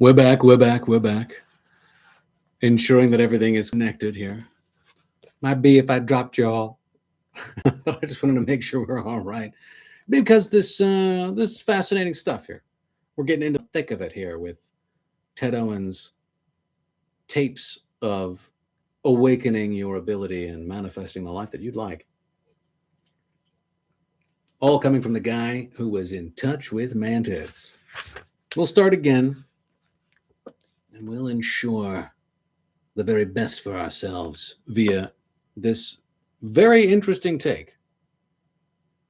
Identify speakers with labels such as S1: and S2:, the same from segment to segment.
S1: We're back, we're back, we're back. Ensuring that everything is connected here. Might be if I dropped y'all. I just wanted to make sure we're all right. Because this fascinating stuff here. We're getting into the thick of it here with Ted Owens' tapes of awakening your ability and manifesting the life that you'd like. All coming from the guy who was in touch with mantids. We'll start again, and we'll ensure the very best for ourselves via this very interesting take.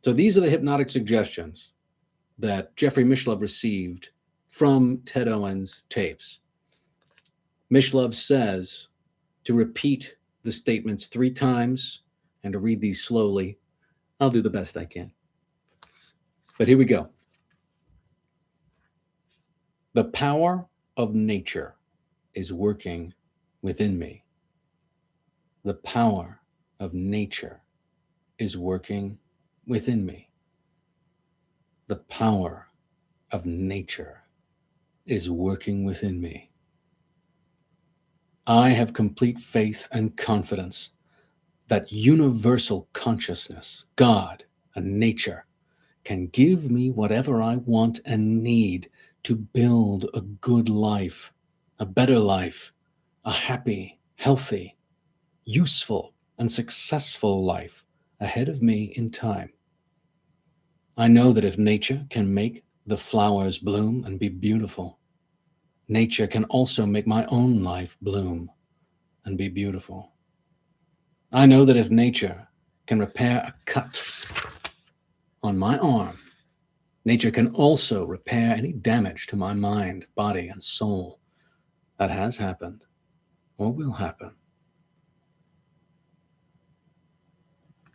S1: So these are the hypnotic suggestions that Jeffrey Mishlove received from Ted Owens' tapes. Mishlove says to repeat the statements 3 times and to read these slowly. I'll do the best I can. But here we go. The power of nature is working within me. The power of nature is working within me. The power of nature is working within me. I have complete faith and confidence that universal consciousness, God, and nature can give me whatever I want and need to build a good life, a better life, a happy, healthy, useful, and successful life ahead of me in time. I know that if nature can make the flowers bloom and be beautiful, nature can also make my own life bloom and be beautiful. I know that if nature can repair a cut on my arm, nature can also repair any damage to my mind, body, and soul that has happened or will happen.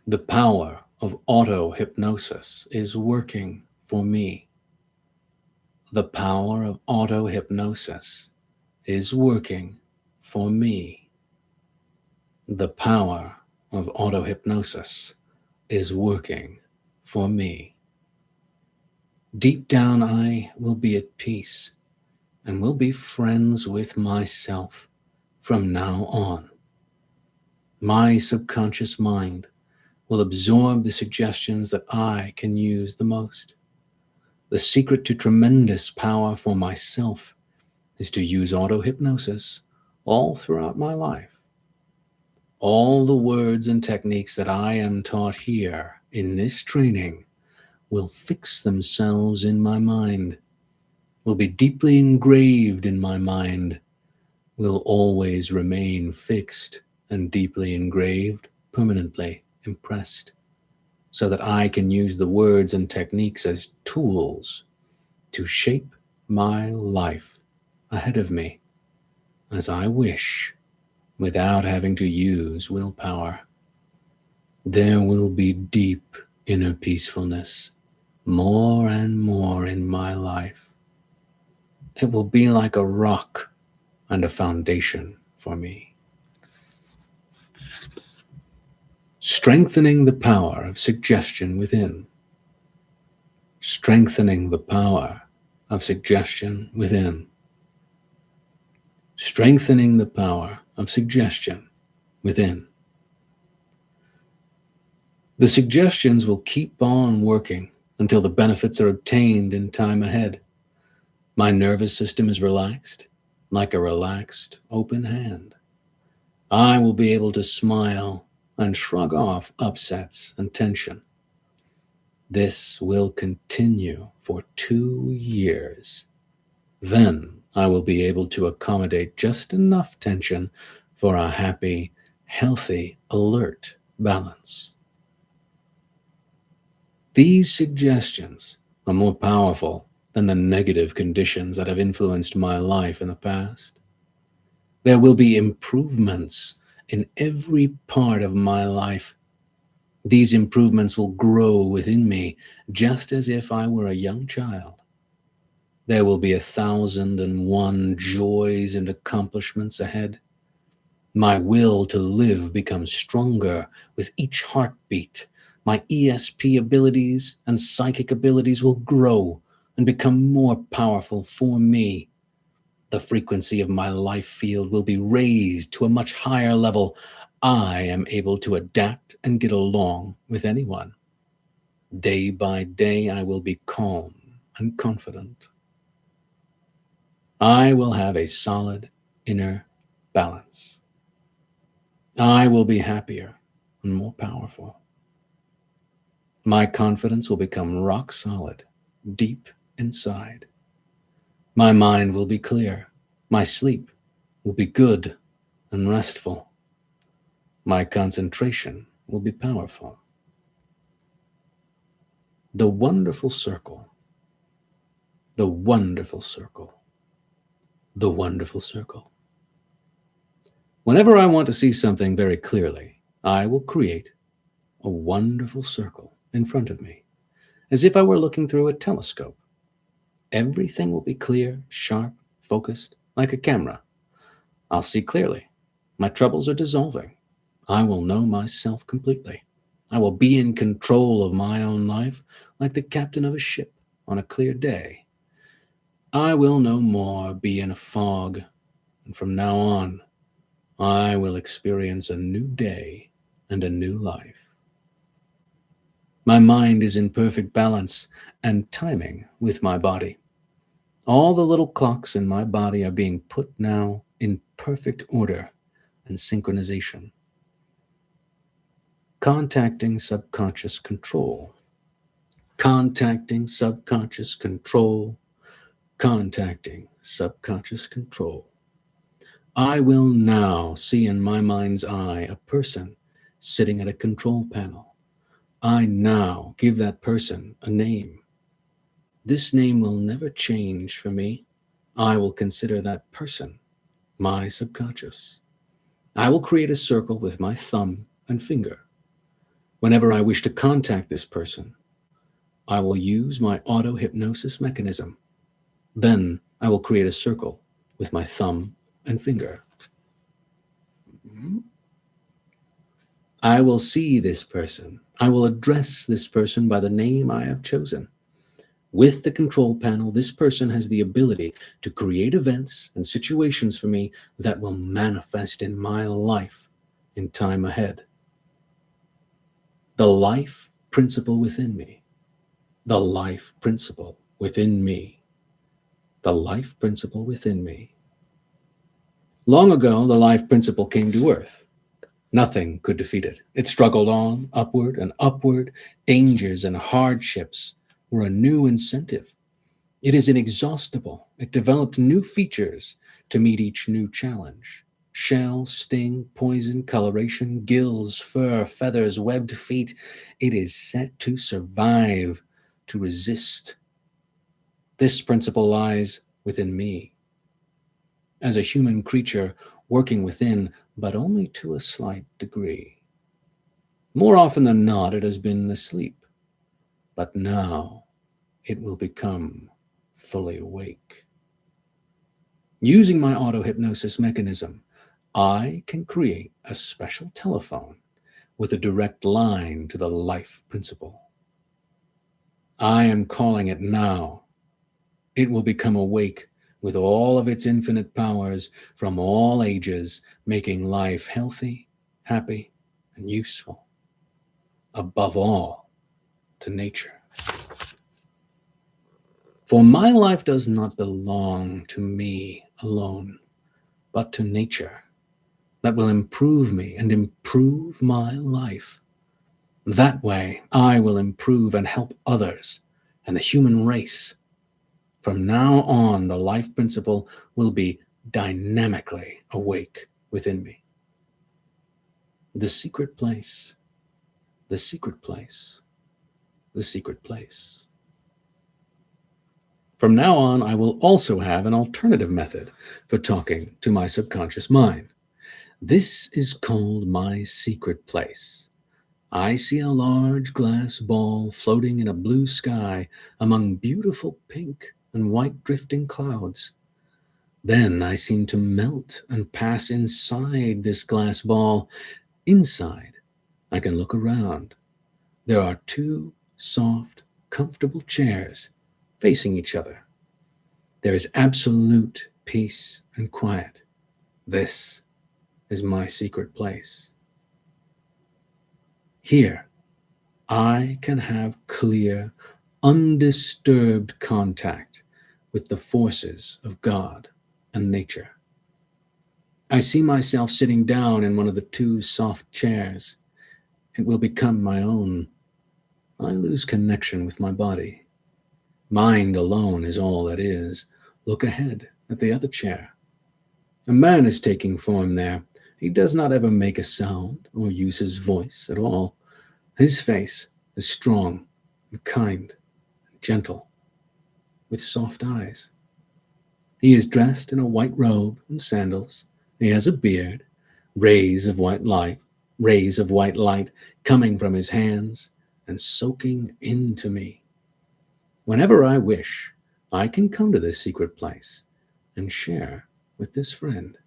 S1: The power of autohypnosis is working for me. The power of autohypnosis is working for me. The power of autohypnosis is working for me. Deep down, I will be at peace and will be friends with myself from now on. My subconscious mind will absorb the suggestions that I can use the most. The secret to tremendous power for myself is to use autohypnosis all throughout my life. All the words and techniques that I am taught here in this training will fix themselves in my mind, will be deeply engraved in my mind, will always remain fixed and deeply engraved, permanently impressed, so that I can use the words and techniques as tools to shape my life ahead of me as I wish, without having to use willpower. There will be deep inner peacefulness, more and more in my life. It will be like a rock and a foundation for me. Strengthening the power of suggestion within. Strengthening the power of suggestion within. Strengthening the power of suggestion within. The suggestions will keep on working until the benefits are obtained in time ahead. My nervous system is relaxed, like a relaxed, open hand. I will be able to smile and shrug off upsets and tension. This will continue for 2 years. Then I will be able to accommodate just enough tension for a happy, healthy, alert balance. These suggestions are more powerful than the negative conditions that have influenced my life in the past. There will be improvements in every part of my life. These improvements will grow within me just as if I were a young child. There will be 1,001 joys and accomplishments ahead. My will to live becomes stronger with each heartbeat. My ESP abilities and psychic abilities will grow and become more powerful for me. The frequency of my life field will be raised to a much higher level. I am able to adapt and get along with anyone. Day by day, I will be calm and confident. I will have a solid inner balance. I will be happier and more powerful. My confidence will become rock solid, deep inside. My mind will be clear. My sleep will be good and restful. My concentration will be powerful. The wonderful circle, the wonderful circle, the wonderful circle. Whenever I want to see something very clearly, I will create a wonderful circle in front of me, as if I were looking through a telescope. Everything will be clear, sharp, focused, like a camera. I'll see clearly. My troubles are dissolving. I will know myself completely. I will be in control of my own life like the captain of a ship on a clear day. I will no more be in a fog, and from now on, I will experience a new day and a new life. My mind is in perfect balance and timing with my body. All the little clocks in my body are being put now in perfect order and synchronization. Contacting subconscious control. Contacting subconscious control. Contacting subconscious control. I will now see in my mind's eye a person sitting at a control panel. I now give that person a name. This name will never change for me. I will consider that person my subconscious. I will create a circle with my thumb and finger. Whenever I wish to contact this person, I will use my auto-hypnosis mechanism. Then I will create a circle with my thumb and finger. I will see this person. I will address this person by the name I have chosen. With the control panel, this person has the ability to create events and situations for me that will manifest in my life in time ahead. The life principle within me. The life principle within me. The life principle within me. Long ago, the life principle came to earth. Nothing could defeat it. It struggled on, upward and upward. Dangers and hardships were a new incentive. It is inexhaustible. It developed new features to meet each new challenge. Shell, sting, poison, coloration, gills, fur, feathers, webbed feet. It is set to survive, to resist. This principle lies within me. As a human creature working within, but only to a slight degree. More often than not, it has been asleep, but now it will become fully awake. Using my auto-hypnosis mechanism, I can create a special telephone with a direct line to the life principle. I am calling it now. It will become awake with all of its infinite powers from all ages, making life healthy, happy, and useful. Above all, to nature. For my life does not belong to me alone, but to nature that will improve me and improve my life. That way, I will improve and help others and the human race. From now on, the life principle will be dynamically awake within me. The secret place, the secret place, the secret place. From now on, I will also have an alternative method for talking to my subconscious mind. This is called my secret place. I see a large glass ball floating in a blue sky among beautiful pink and white drifting clouds. Then I seem to melt and pass inside this glass ball. Inside, I can look around. There are two soft, comfortable chairs facing each other. There is absolute peace and quiet. This is my secret place. Here, I can have clear, undisturbed contact with the forces of God and nature. I see myself sitting down in one of the two soft chairs. It will become my own. I lose connection with my body. Mind alone is all that is. Look ahead at the other chair. A man is taking form there. He does not ever make a sound or use his voice at all. His face is strong and kind and gentle, with soft eyes. He is dressed in a white robe and sandals. He has a beard, rays of white light coming from his hands and soaking into me. Whenever I wish, I can come to this secret place and share with this friend.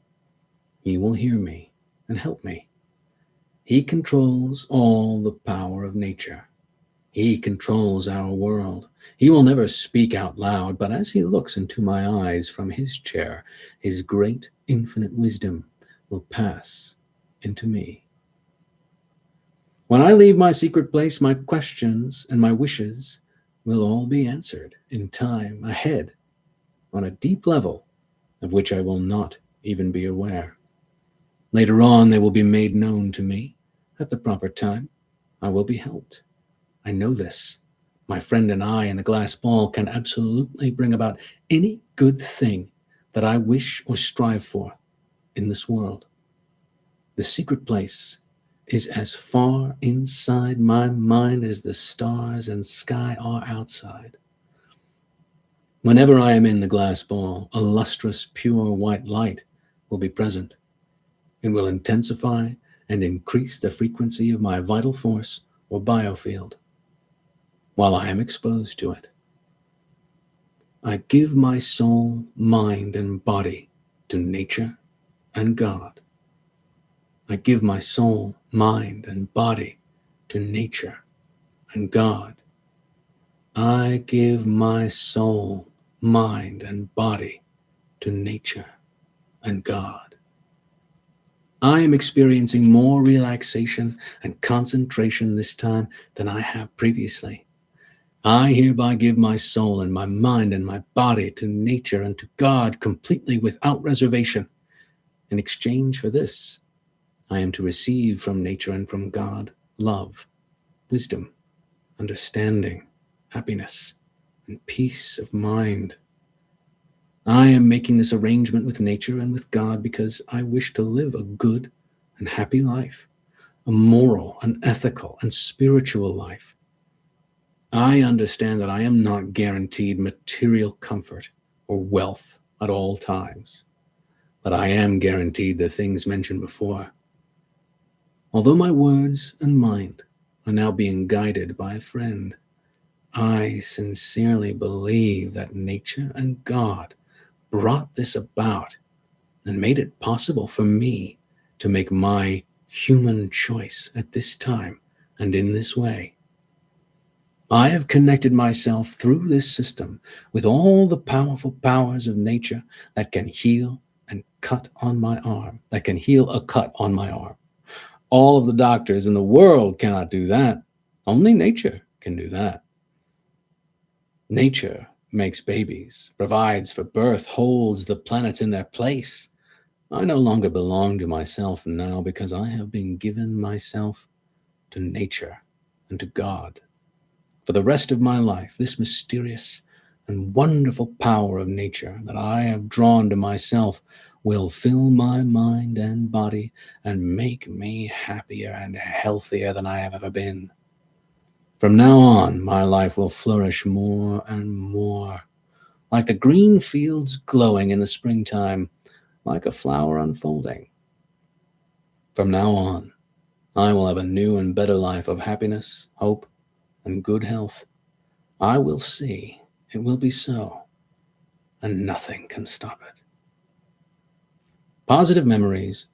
S1: He will hear me and help me. He controls all the power of nature. He controls our world. He will never speak out loud, but as he looks into my eyes from his chair, his great infinite wisdom will pass into me. When I leave my secret place, my questions and my wishes will all be answered in time ahead on a deep level of which I will not even be aware. Later on, they will be made known to me. At the proper time, I will be helped. I know this. My friend and I in the glass ball can absolutely bring about any good thing that I wish or strive for in this world. The secret place is as far inside my mind as the stars and sky are outside. Whenever I am in the glass ball, a lustrous, pure white light will be present. It will intensify and increase the frequency of my vital force or biofield while I am exposed to it. I give my soul, mind, and body to nature and God. I give my soul, mind, and body to nature and God. I give my soul, mind, and body to nature and God. I am experiencing more relaxation and concentration this time than I have previously. I hereby give my soul and my mind and my body to nature and to God completely without reservation. In exchange for this, I am to receive from nature and from God love, wisdom, understanding, happiness, and peace of mind. I am making this arrangement with nature and with God because I wish to live a good and happy life, a moral and ethical and spiritual life. I understand that I am not guaranteed material comfort or wealth at all times, but I am guaranteed the things mentioned before. Although my words and mind are now being guided by a friend, I sincerely believe that nature and God brought this about and made it possible for me to make my human choice at this time and in this way. I have connected myself through this system with all the powerful powers of nature that can heal and cut on my arm, that can heal a cut on my arm. All of the doctors in the world cannot do that. Only nature can do that. Nature makes babies, provides for birth, holds the planets in their place. I no longer belong to myself now because I have been given myself to nature and to God. For the rest of my life, this mysterious and wonderful power of nature that I have drawn to myself will fill my mind and body and make me happier and healthier than I have ever been. From now on, my life will flourish more and more, like the green fields glowing in the springtime, like a flower unfolding. From now on, I will have a new and better life of happiness, hope, and good health. I will see it will be so, and nothing can stop it. Positive memories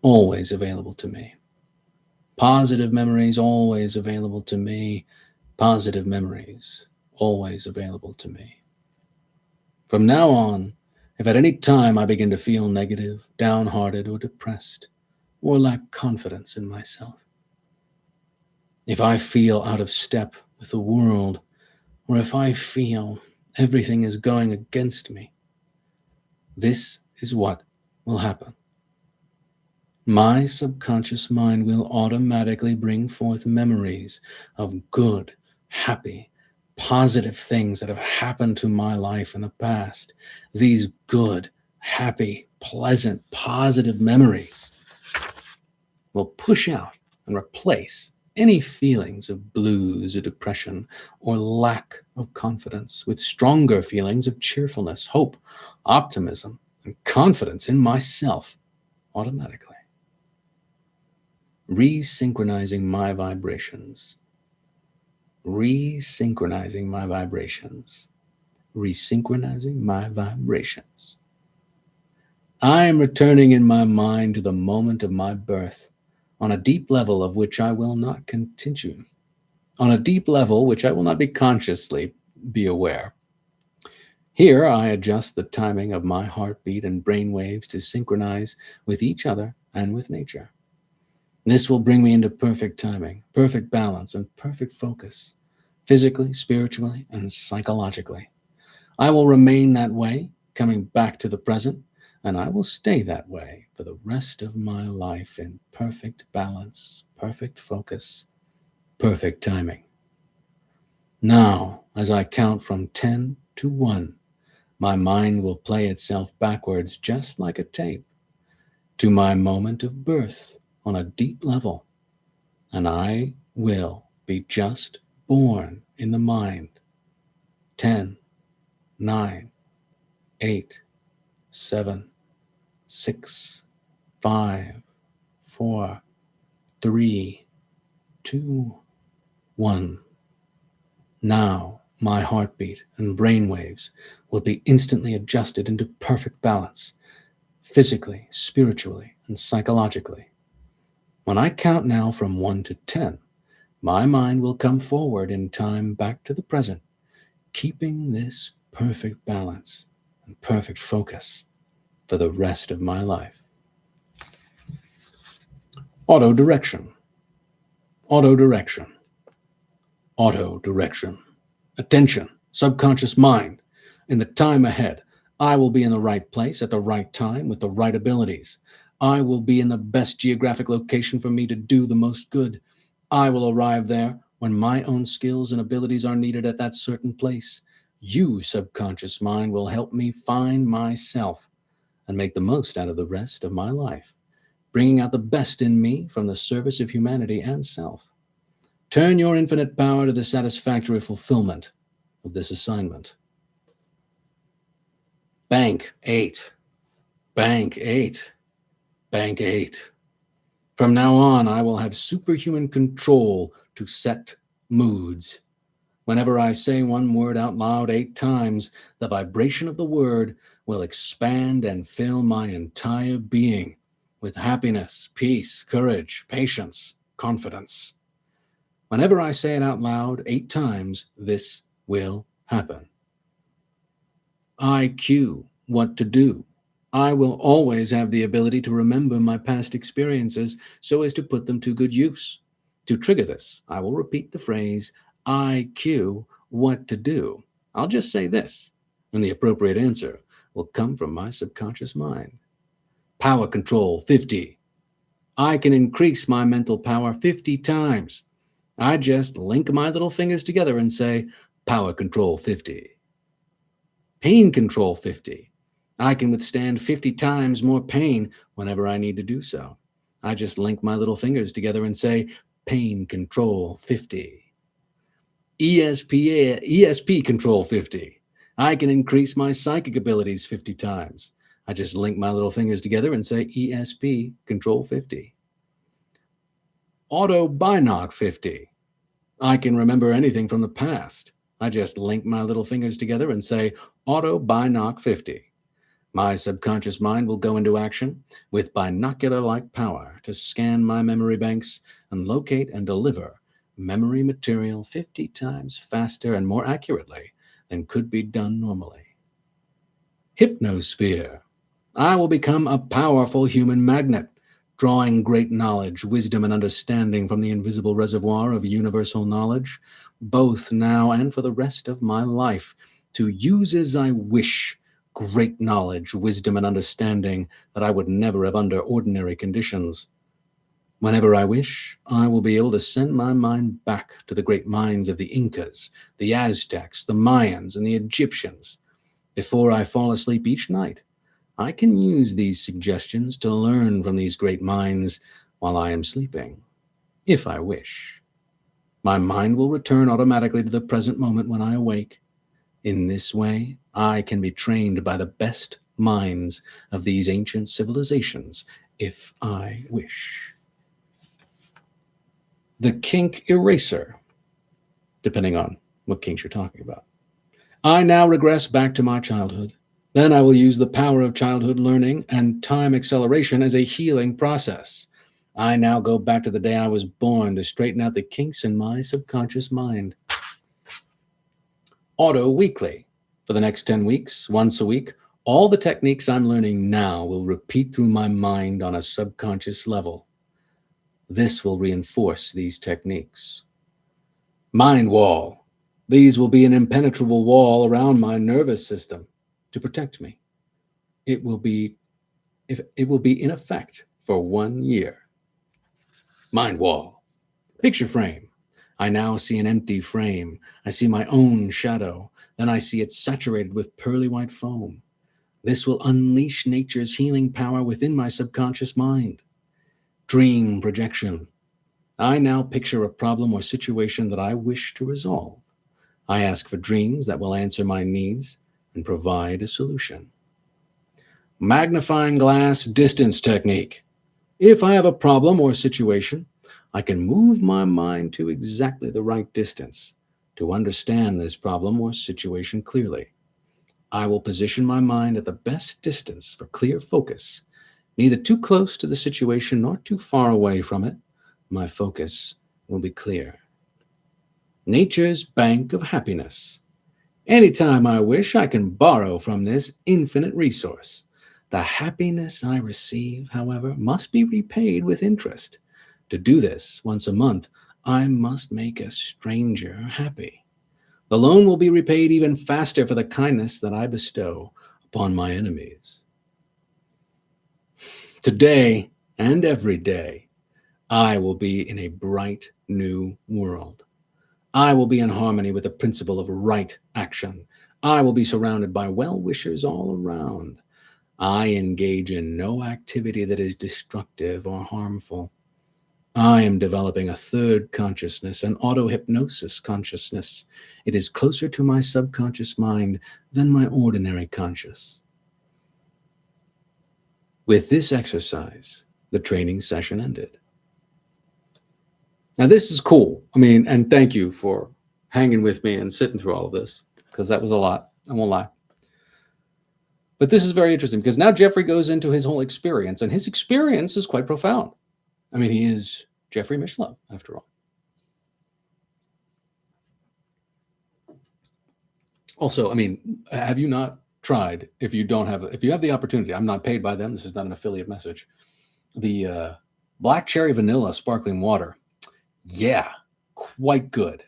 S1: always available to me. Positive memories always available to me. Positive memories always available to me. From now on, If at any time I begin to feel negative, downhearted, or depressed, or lack confidence in myself, if I feel out of step with the world, or if I feel everything is going against me, this is what will happen. My subconscious mind will automatically bring forth memories of good, happy, positive things that have happened to my life in the past. These good, happy, pleasant, positive memories will push out and replace any feelings of blues or depression or lack of confidence with stronger feelings of cheerfulness, hope, optimism, and confidence in myself automatically. Resynchronizing my vibrations. Resynchronizing my vibrations. Resynchronizing my vibrations. I am returning in my mind to the moment of my birth on a deep level of which I will not continue, on a deep level which I will not be consciously be aware. Here I adjust the timing of my heartbeat and brain waves to synchronize with each other and with nature. This will bring me into perfect timing, perfect balance, and perfect focus, physically, spiritually, and psychologically. I will remain that way, coming back to the present, and I will stay that way for the rest of my life in perfect balance, perfect focus, perfect timing. Now, as I count from 10 to 1, my mind will play itself backwards just like a tape to my moment of birth on a deep level, and I will be just born in the mind. 10, 9, 8, 7, 6, 5, 4, 3, 2, 1. Now my heartbeat and brain waves will be instantly adjusted into perfect balance, physically, spiritually, and psychologically. When I count now from 1 to 10, my mind will come forward in time back to the present, keeping this perfect balance and perfect focus for the rest of my life. Auto direction. Auto direction. Auto direction. Attention, subconscious mind. In the time ahead, I will be in the right place at the right time with the right abilities. I will be in the best geographic location for me to do the most good. I will arrive there when my own skills and abilities are needed at that certain place. You, subconscious mind, will help me find myself and make the most out of the rest of my life, bringing out the best in me from the service of humanity and self. Turn your infinite power to the satisfactory fulfillment of this assignment. Bank 8. Bank 8. Bank 8. From now on, I will have superhuman control to set moods. Whenever I say one word out loud 8 times, the vibration of the word will expand and fill my entire being with happiness, peace, courage, patience, confidence. Whenever I say it out loud 8 times, this will happen. I cue what to do. I will always have the ability to remember my past experiences so as to put them to good use. To trigger this, I will repeat the phrase, I cue what to do. I'll just say this, and the appropriate answer will come from my subconscious mind. Power control 50. I can increase my mental power 50 times. I just link my little fingers together and say, power control 50. Pain control 50. I can withstand 50 times more pain whenever I need to do so. I just link my little fingers together and say, pain control 50. ESP control 50. I can increase my psychic abilities 50 times. I just link my little fingers together and say, ESP control 50. Auto binoc 50. I can remember anything from the past. I just link my little fingers together and say, Auto binoc 50. My subconscious mind will go into action with binocular-like power to scan my memory banks and locate and deliver memory material 50 times faster and more accurately than could be done normally. Hypnosphere. I will become a powerful human magnet, drawing great knowledge, wisdom, and understanding from the invisible reservoir of universal knowledge, both now and for the rest of my life, to use as I wish great knowledge, wisdom, and understanding that I would never have under ordinary conditions. Whenever I wish, I will be able to send my mind back to the great minds of the Incas, the Aztecs, the Mayans, and the Egyptians. Before I fall asleep each night, I can use these suggestions to learn from these great minds while I am sleeping, if I wish. My mind will return automatically to the present moment when I awake. In this way, I can be trained by the best minds of these ancient civilizations, if I wish. The kink eraser, depending on what kinks you're talking about. I now regress back to my childhood. Then I will use the power of childhood learning and time acceleration as a healing process. I now go back to the day I was born to straighten out the kinks in my subconscious mind. Auto weekly. For the next 10 weeks, once a week, all the techniques I'm learning now will repeat through my mind on a subconscious level. This will reinforce these techniques. Mind wall. These will be an impenetrable wall around my nervous system to protect me. It will be in effect for 1 year. Mind wall. Picture frame. I now see an empty frame. I see my own shadow. Then I see it saturated with pearly white foam. This will unleash nature's healing power within my subconscious mind. Dream projection. I now picture a problem or situation that I wish to resolve. I ask for dreams that will answer my needs and provide a solution. Magnifying glass distance technique. If I have a problem or situation, I can move my mind to exactly the right distance to understand this problem or situation clearly. I will position my mind at the best distance for clear focus, neither too close to the situation nor too far away from it. My focus will be clear. Nature's bank of happiness. Anytime I wish, I can borrow from this infinite resource. The happiness I receive, however, must be repaid with interest. To do this once a month, I must make a stranger happy. The loan will be repaid even faster for the kindness that I bestow upon my enemies. Today and every day, I will be in a bright new world. I will be in harmony with the principle of right action. I will be surrounded by well-wishers all around. I engage in no activity that is destructive or harmful. I am developing a third consciousness, an autohypnosis consciousness. It is closer to my subconscious mind than my ordinary conscious. With this exercise, the training session ended. Now, this is cool. I mean, and thank you for hanging with me and sitting through all of this, because that was a lot. I won't lie. But this is very interesting because now Jeffrey goes into his whole experience, and his experience is quite profound. I mean, he is Jeffrey Mishlove, after all. Also, I mean, have you not tried, if you have the opportunity, I'm not paid by them, this is not an affiliate message, the black cherry vanilla sparkling water. Yeah, quite good.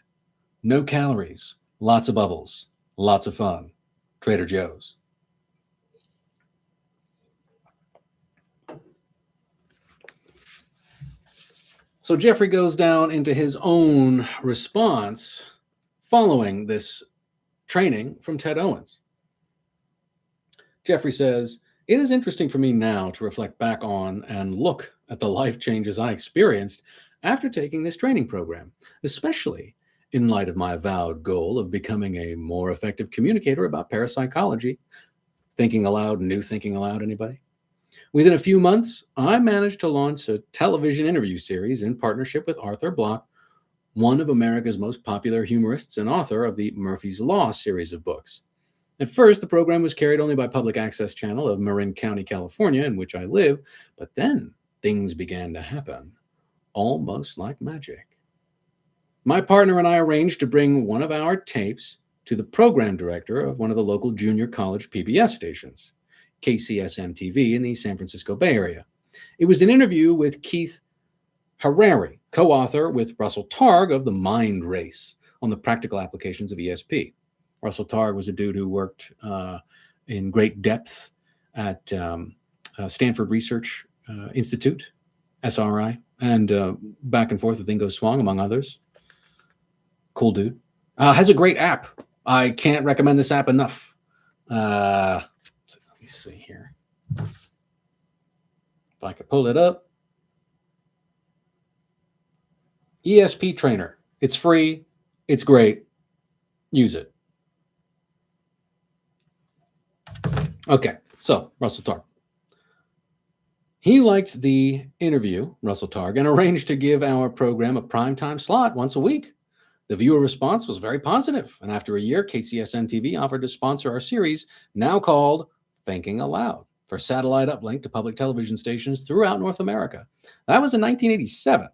S1: No calories, lots of bubbles, lots of fun. Trader Joe's. So Jeffrey goes down into his own response following this training from Ted Owens. Jeffrey says, "It is interesting for me now to reflect back on and look at the life changes I experienced after taking this training program, especially in light of my avowed goal of becoming a more effective communicator about parapsychology." Thinking aloud, new thinking aloud, anybody? Within a few months, I managed to launch a television interview series in partnership with Arthur Bloch, one of America's most popular humorists and author of the Murphy's Law series of books. At first, the program was carried only by public access channel of Marin County, California, in which I live, but then things began to happen, almost like magic. My partner and I arranged to bring one of our tapes to the program director of one of the local junior college PBS stations, KCSM-TV in the San Francisco Bay Area. It was an interview with Keith Harary, co-author with Russell Targ of The Mind Race on the practical applications of ESP. Russell Targ was a dude who worked in great depth at Stanford Research Institute, SRI, and back and forth with Ingo Swann, among others. Cool dude. Has a great app. I can't recommend this app enough. Let me see here. If I could pull it up. ESP Trainer. It's free. It's great. Use it. Okay, so Russell Targ. He liked the interview, Russell Targ, and arranged to give our program a primetime slot once a week. The viewer response was very positive, and after a year, KCSN-TV offered to sponsor our series, now called Thinking Aloud, for satellite uplink to public television stations throughout North America. That was in 1987,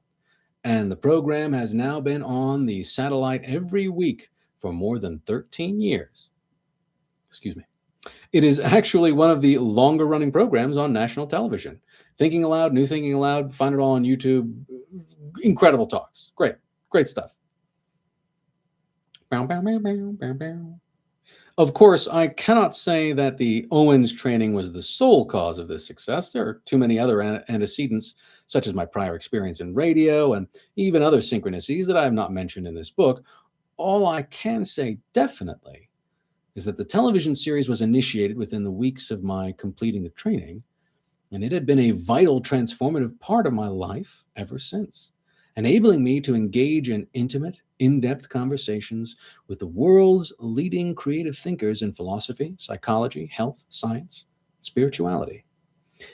S1: and the program has now been on the satellite every week for more than 13 years. Excuse me. It is actually one of the longer-running programs on national television. Thinking Aloud, New Thinking Aloud, find it all on YouTube. Incredible talks. Great stuff. Of course, I cannot say that the Owens training was the sole cause of this success. There are too many other antecedents, such as my prior experience in radio and even other synchronicities that I have not mentioned in this book. All I can say definitely is that the television series was initiated within the weeks of my completing the training, and it had been a vital, transformative part of my life ever since, enabling me to engage in intimate, in-depth conversations with the world's leading creative thinkers in philosophy, psychology, health, science, spirituality.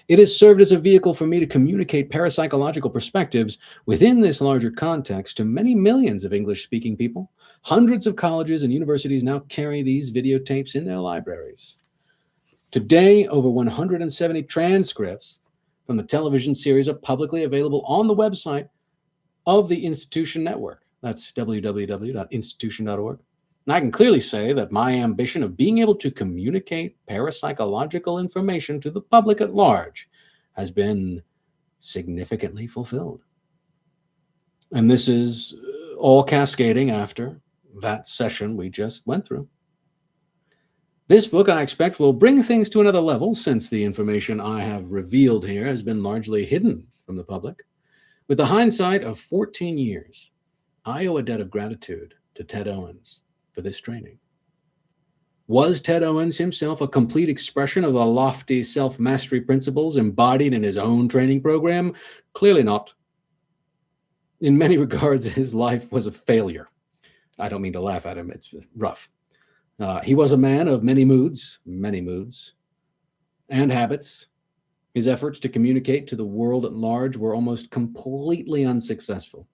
S1: It has served as a vehicle for me to communicate parapsychological perspectives within this larger context to many millions of English-speaking people. Hundreds of colleges and universities now carry these videotapes in their libraries. Today, over 170 transcripts from the television series are publicly available on the website of the Institution Network. That's www.institution.org. And I can clearly say that my ambition of being able to communicate parapsychological information to the public at large has been significantly fulfilled. And this is all cascading after that session we just went through. This book, I expect, will bring things to another level, since the information I have revealed here has been largely hidden from the public. With the hindsight of 14 years, I owe a debt of gratitude to Ted Owens for this training. Was Ted Owens himself a complete expression of the lofty self-mastery principles embodied in his own training program? Clearly not. In many regards, his life was a failure. I don't mean to laugh at him, it's rough. He was a man of many moods and habits. His efforts to communicate to the world at large were almost completely unsuccessful.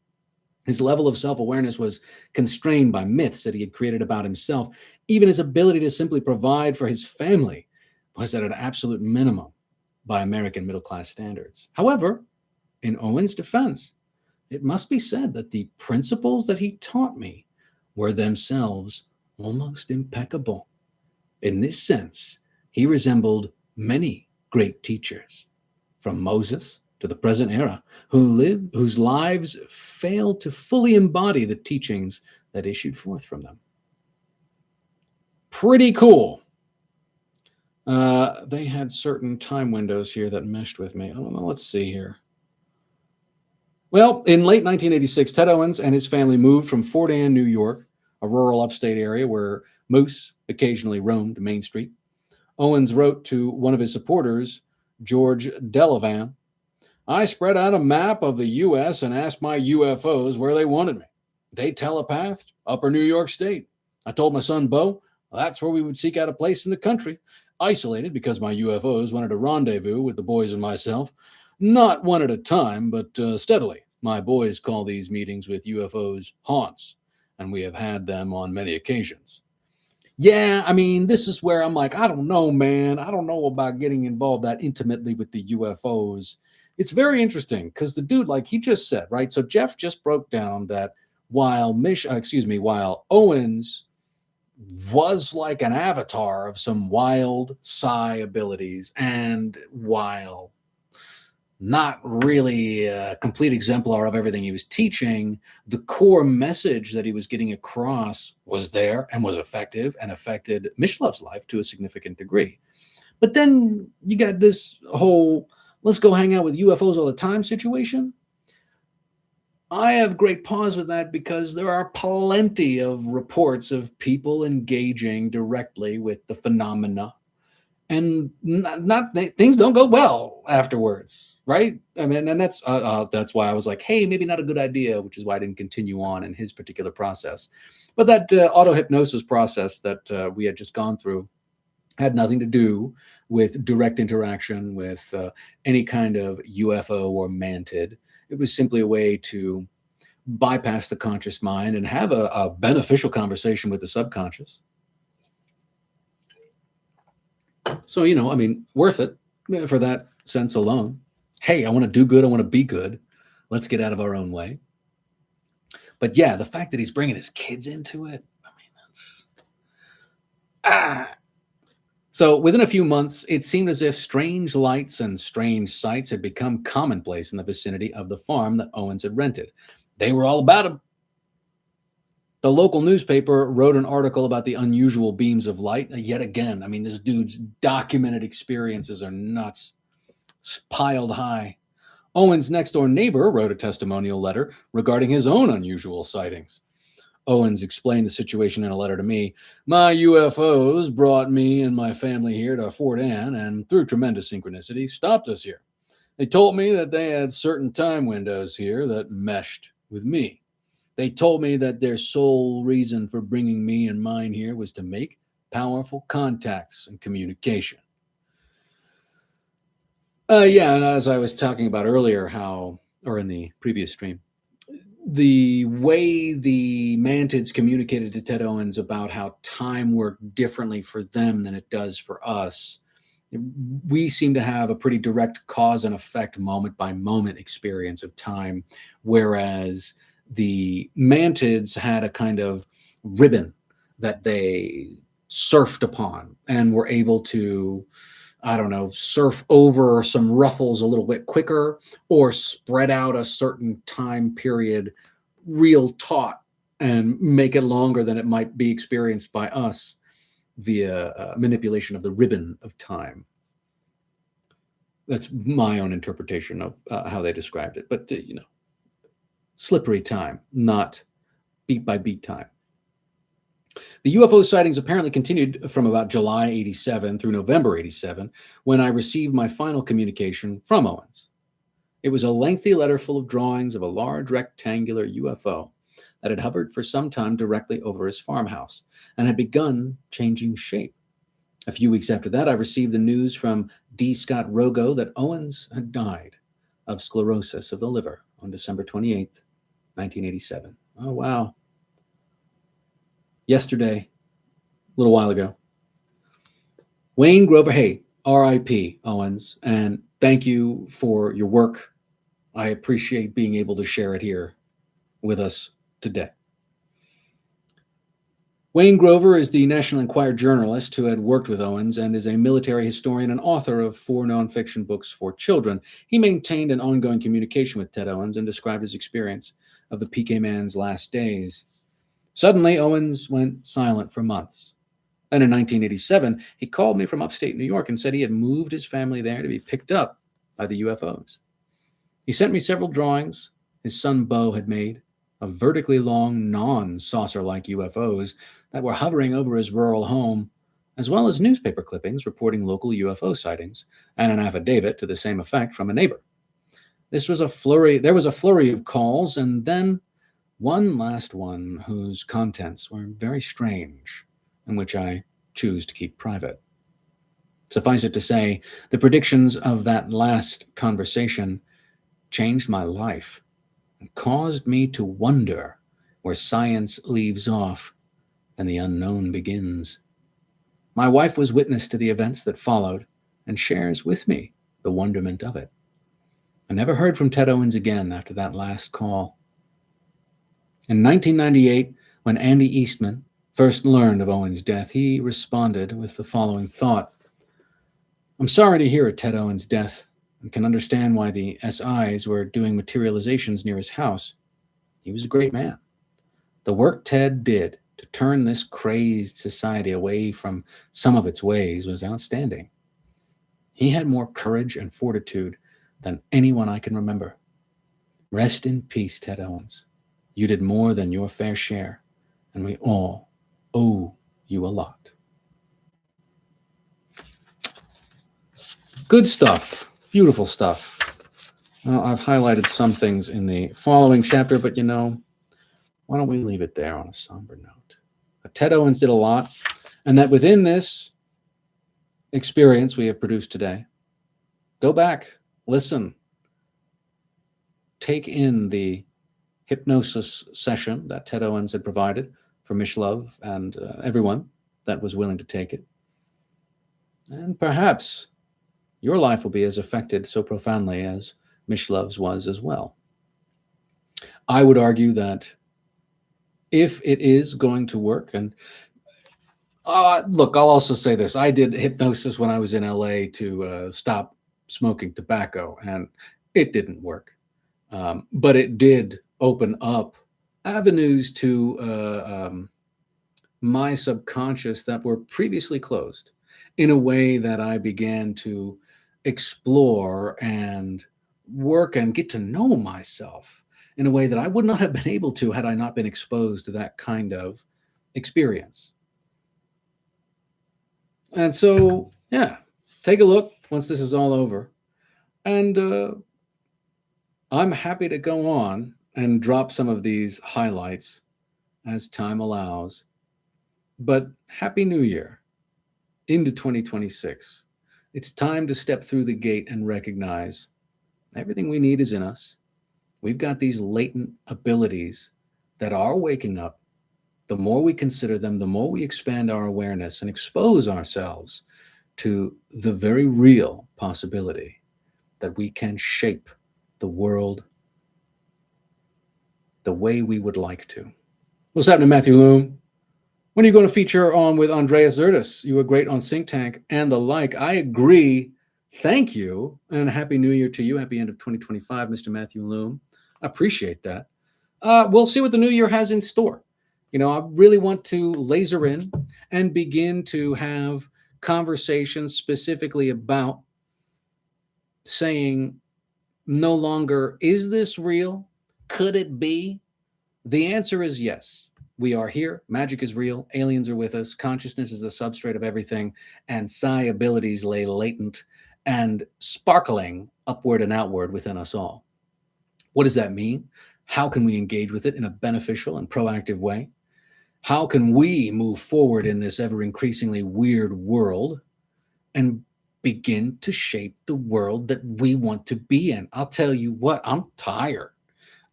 S1: His level of self-awareness was constrained by myths that he had created about himself. Even his ability to simply provide for his family was at an absolute minimum by American middle-class standards. However, in Owens' defense, it must be said that the principles that he taught me were themselves almost impeccable. In this sense, he resembled many great teachers, from Moses to the present era, whose lives failed to fully embody the teachings that issued forth from them. Pretty cool. They had certain time windows here that meshed with me. Let's see here. Well, in late 1986, Ted Owens and his family moved from Fort Anne, New York, a rural upstate area where moose occasionally roamed Main Street. Owens wrote to one of his supporters, George Delavan, "I spread out a map of the U.S. and asked my UFOs where they wanted me. They telepathed Upper New York State. I told my son, Bo, that's where we would seek out a place in the country, isolated because my UFOs wanted a rendezvous with the boys and myself, not one at a time, but steadily. My boys call these meetings with UFOs haunts, and we have had them on many occasions." Yeah, I mean, this is where I'm like, I don't know, man. I don't know about getting involved that intimately with the UFOs. It's very interesting because the dude, like he just said, right? So Jeff just broke down that while Owens was like an avatar of some wild psi abilities, and while not really a complete exemplar of everything he was teaching, the core message that he was getting across was there and was effective and affected Mishlov's life to a significant degree. But then you got this whole let's go hang out with UFOs all the time situation. I have great pause with that because there are plenty of reports of people engaging directly with the phenomena, and things don't go well afterwards, right? I mean, and that's why I was like, hey, maybe not a good idea, which is why I didn't continue on in his particular process. But that auto hypnosis process that we had just gone through had nothing to do with direct interaction with any kind of UFO or mantid. It was simply a way to bypass the conscious mind and have a beneficial conversation with the subconscious. So, I mean, worth it for that sense alone. Hey, I want to do good. I want to be good. Let's get out of our own way. But yeah, the fact that he's bringing his kids into it, I mean, that's. So within a few months, it seemed as if strange lights and strange sights had become commonplace in the vicinity of the farm that Owens had rented. They were all about him. The local newspaper wrote an article about the unusual beams of light. Yet again, I mean, this dude's documented experiences are nuts. It's piled high. Owens' next door neighbor wrote a testimonial letter regarding his own unusual sightings. Owens explained the situation in a letter to me. My UFOs brought me and my family here to Fort Ann and, through tremendous synchronicity, stopped us here. They told me that they had certain time windows here that meshed with me. They told me that their sole reason for bringing me and mine here was to make powerful contacts and communication. Yeah, and as I was talking about earlier, or in the previous stream, the way the mantids communicated to Ted Owens about how time worked differently for them than it does for us, we seem to have a pretty direct cause and effect, moment by moment experience of time, whereas the mantids had a kind of ribbon that they surfed upon and were able to, I don't know, surf over some ruffles a little bit quicker or spread out a certain time period real taut and make it longer than it might be experienced by us via manipulation of the ribbon of time. That's my own interpretation of how they described it. But, slippery time, not beat by beat time. The UFO sightings apparently continued from about July 87 through November 87, when I received my final communication from Owens. It was a lengthy letter full of drawings of a large rectangular UFO that had hovered for some time directly over his farmhouse and had begun changing shape. A few weeks after that, I received the news from D. Scott Rogo that Owens had died of sclerosis of the liver on December 28th, 1987. Oh, wow. Yesterday, a little while ago. Wayne Grover, hey, R.I.P. Owens, and thank you for your work. I appreciate being able to share it here with us today. Wayne Grover is the National Enquirer journalist who had worked with Owens and is a military historian and author of 4 nonfiction books for children. He maintained an ongoing communication with Ted Owens and described his experience of the PK Man's last days. Suddenly, Owens went silent for months. Then in 1987, he called me from upstate New York and said he had moved his family there to be picked up by the UFOs. He sent me several drawings his son Bo had made of vertically long, non-saucer-like UFOs that were hovering over his rural home, as well as newspaper clippings reporting local UFO sightings and an affidavit to the same effect from a neighbor. There was a flurry of calls, and then one last one whose contents were very strange and which I choose to keep private. Suffice it to say, the predictions of that last conversation changed my life and caused me to wonder where science leaves off and the unknown begins. My wife was witness to the events that followed and shares with me the wonderment of it. I never heard from Ted Owens again after that last call. In 1998, when Andy Eastman first learned of Owens' death, he responded with the following thought: I'm sorry to hear of Ted Owens' death and can understand why the SIs were doing materializations near his house. He was a great man. The work Ted did to turn this crazed society away from some of its ways was outstanding. He had more courage and fortitude than anyone I can remember. Rest in peace, Ted Owens. You did more than your fair share, and we all owe you a lot. Good stuff. Beautiful stuff. Well, I've highlighted some things in the following chapter, but why don't we leave it there on a somber note? Ted Owens did a lot, and that within this experience we have produced today, go back, listen, take in the hypnosis session that Ted Owens had provided for Mishlove and everyone that was willing to take it. And perhaps your life will be as affected so profoundly as Mishlove's was as well. I would argue that if it is going to work, and look, I'll also say this. I did hypnosis when I was in LA to stop smoking tobacco, and it didn't work. But it did open up avenues to my subconscious that were previously closed in a way that I began to explore and work and get to know myself in a way that I would not have been able to had I not been exposed to that kind of experience. And so, yeah, take a look once this is all over. And I'm happy to go on and drop some of these highlights as time allows. But Happy New Year into 2026. It's time to step through the gate and recognize everything we need is in us. We've got these latent abilities that are waking up. The more we consider them, the more we expand our awareness and expose ourselves to the very real possibility that we can shape the world the way we would like to. What's happening, Matthew Loom? When are you going to feature on with Andreas Zertis? You were great on Sync Tank and the like. I agree. Thank you. And Happy New Year to you. Happy end of 2025, Mr. Matthew Loom. I appreciate that. We'll see what the new year has in store. I really want to laser in and begin to have conversations specifically about saying no longer, is this real? Could it be? The answer is yes. We are here. Magic is real. Aliens are with us. Consciousness is the substrate of everything. And psi abilities lay latent and sparkling upward and outward within us all. What does that mean? How can we engage with it in a beneficial and proactive way? How can we move forward in this ever increasingly weird world and begin to shape the world that we want to be in? I'll tell you what, I'm tired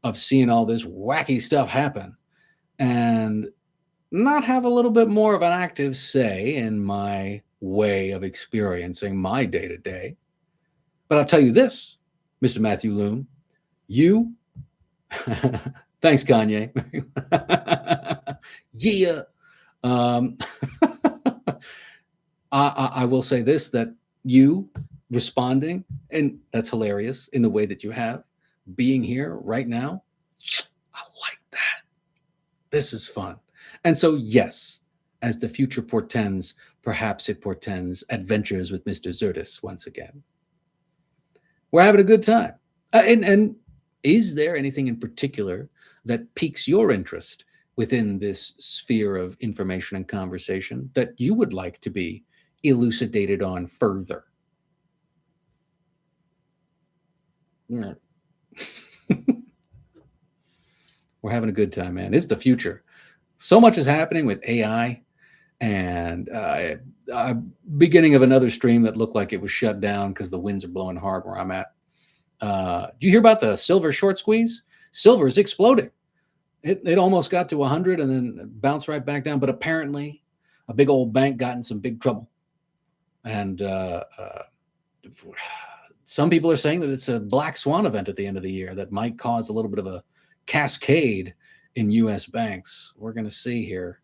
S1: of seeing all this wacky stuff happen and not have a little bit more of an active say in my way of experiencing my day-to-day. But I'll tell you this, Mr. Matthew Loom, you, thanks, Kanye. Yeah. I will say this, that you responding, and that's hilarious in the way that you have, being here right now, I like that. This is fun. And so, yes, as the future portends, perhaps it portends adventures with Mr. Zertis once again. We're having a good time. And is there anything in particular that piques your interest within this sphere of information and conversation that you would like to be elucidated on further? Yeah. We're having a good time, man. It's the future. So much is happening with AI, and beginning of another stream that looked like it was shut down because the winds are blowing hard where I'm at. Do you hear about the silver short squeeze? Silver is exploding. It almost got to 100 and then bounced right back down. But apparently, a big old bank got in some big trouble. And some people are saying that it's a black swan event at the end of the year that might cause a little bit of a cascade in U.S. banks. We're going to see here.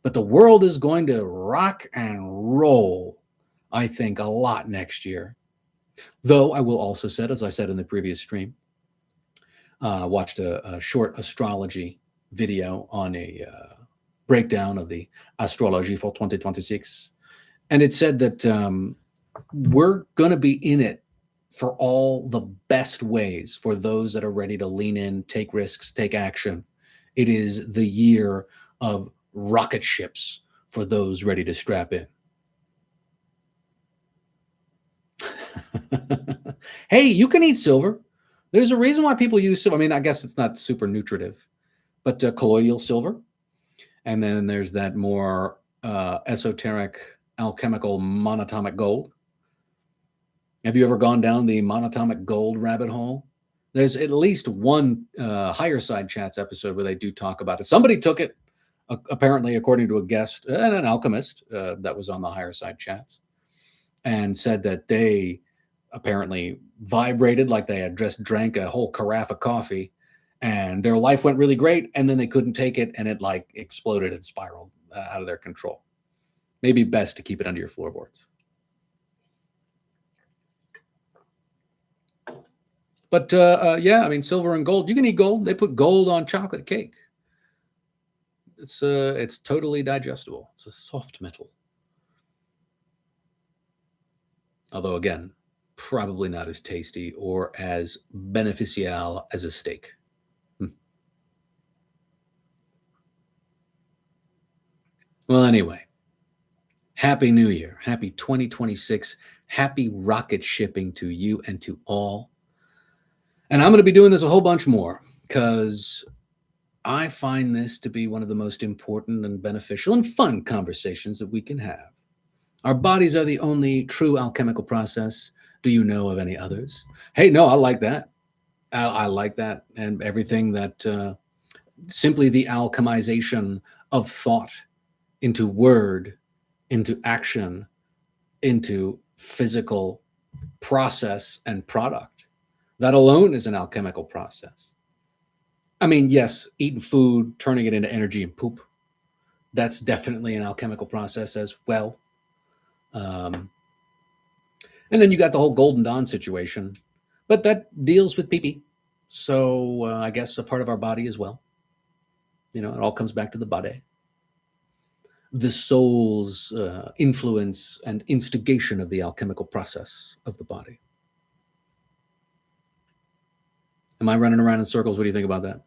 S1: But the world is going to rock and roll, I think, a lot next year. Though I will also say, as I said in the previous stream, watched a short astrology video on a breakdown of the astrology for 2026. And it said that we're going to be in it for all the best ways for those that are ready to lean in, take risks, take action. It is the year of rocket ships for those ready to strap in. Hey, you can eat silver. There's a reason why people use silver. I mean, I guess it's not super nutritive, but colloidal silver. And then there's that more esoteric alchemical monatomic gold. Have you ever gone down the monatomic gold rabbit hole? There's at least one Higher Side Chats episode where they do talk about it. Somebody took it, apparently, according to a guest, an alchemist that was on the Higher Side Chats, and said that they apparently vibrated like they had just drank a whole carafe of coffee, and their life went really great, and then they couldn't take it, and it like exploded and spiraled out of their control. Maybe best to keep it under your floorboards. But yeah, I mean, silver and gold. You can eat gold. They put gold on chocolate cake. It's totally digestible. It's a soft metal. Although, again, probably not as tasty or as beneficial as a steak. Well, anyway, Happy New Year. Happy 2026. Happy rocket shipping to you and to all. And I'm going to be doing this a whole bunch more because I find this to be one of the most important and beneficial and fun conversations that we can have. Our bodies are the only true alchemical process. Do you know of any others? Hey, no, I like that. I like that. And everything that simply the alchemization of thought into word, into action, into physical process and product. That alone is an alchemical process. I mean, yes, eating food, turning it into energy and poop, that's definitely an alchemical process as well. And then you got the whole Golden Dawn situation, but that deals with pee-pee. So I guess a part of our body as well. You know, it all comes back to the body. The soul's influence and instigation of the alchemical process of the body. Am I running around in circles? What do you think about that?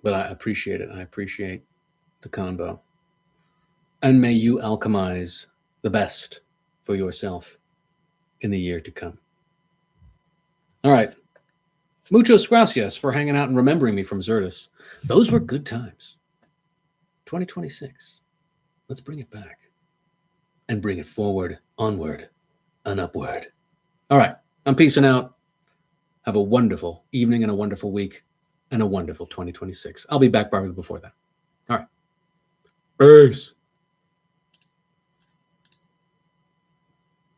S1: But I appreciate it. I appreciate the convo. And may you alchemize the best for yourself in the year to come. All right. Muchos gracias for hanging out and remembering me from Xertus. Those were good times. 2026. Let's bring it back and bring it forward, onward, and upward. All right. I'm peacing out. Have a wonderful evening and a wonderful week and a wonderful 2026. I'll be back probably before that. All right. Peace.